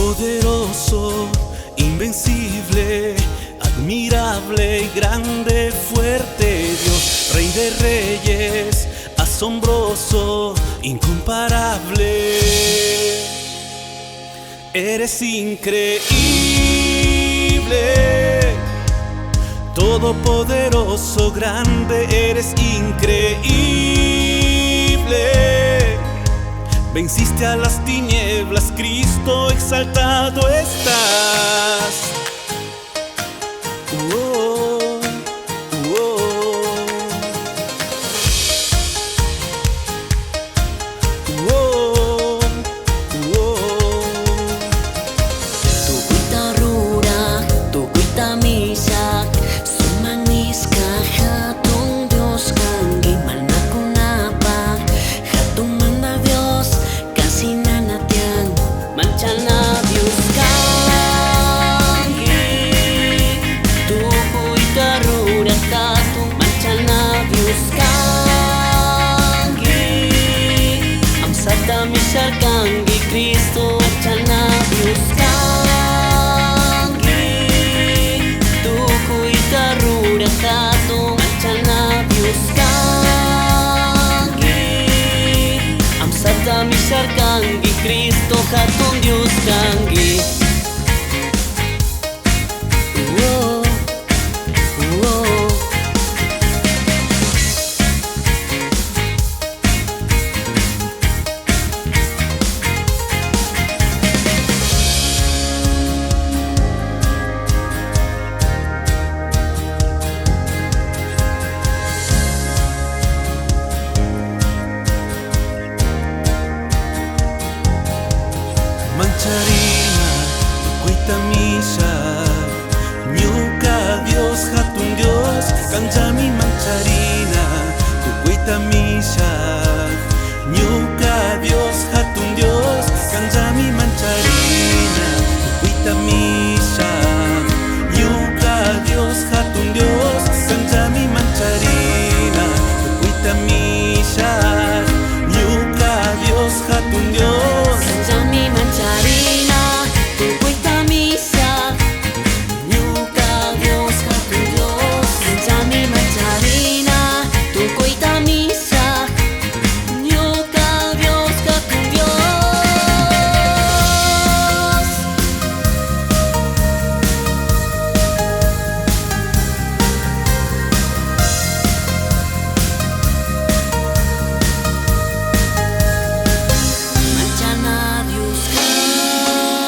Poderoso, invencible, admirable y grande, fuerte Dios, Rey de reyes, asombroso, incomparable. Eres increíble, todopoderoso, grande, eres increíble. Venciste a las tinieblas, Cristo, exaltado estás. Oh, oh. Oh, oh. Tukuita rura, tukuita misak, sumanis ka hatong Diyos kang gimal na kunapa, hatong manda Diyos kasi nanatyan, mancha na Diyos kang tukuita rura katong mancha na Diyos kang amsat dami siya kang Kristo mancha na Diyos kang tukuita rura katong mancha na Diyos kang amsat dami siya kang Kristo katong Diyos kang oh, oh. Mancharina, tukuita misa, nyuka Dios, hatun Dios, kanjami mancharina, tukuita misa, nyuka Dios, hatun Dios, kanjami mancharina, tukuita misa, nyuka Dios, hatun Dios, kanjami mancharina, tukuita misa, nyuka Dios, hatun Dios. Kanjami mancharina, tukuita misa, nyuka Dios hatun Dios. Kanjami mancharina, tukuita misa, nyuka Dios hatun Dios. Manchana Dios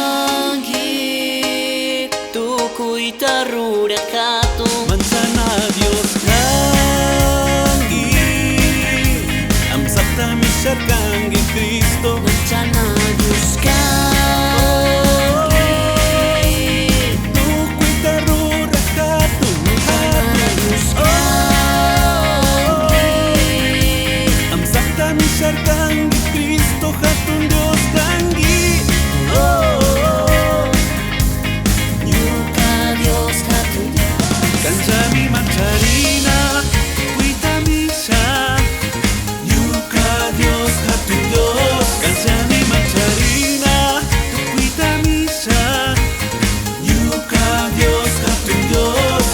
kangi, tukuita rura katong Mancana Dios kangi, amsat dami siya kangi Kristo. manchana Dios kangi, Tukuita rura katong manchana Dios kangi. amsat dami siya kangi Kristo, hatun Dios kangi. Nyuka Dios hatun Dios. Kanjami mancharina, tukuita misa, nyuka Dios, hatun Dios. Kanjami mancharina, tukuita misa, nyuka Dios, hatun Dios.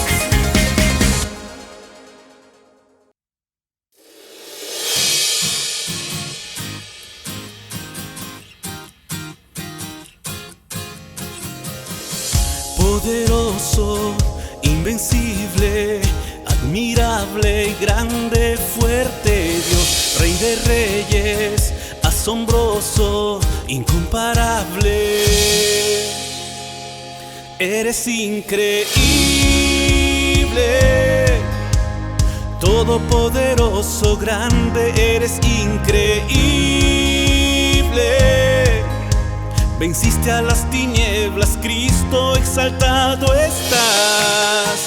Poderoso, invencible, admirable y grande, fuerte Dios, Rey de reyes, asombroso, incomparable. Eres increíble, todopoderoso, grande, eres increíble. Venciste a las tinieblas, Cristo, exaltado estás.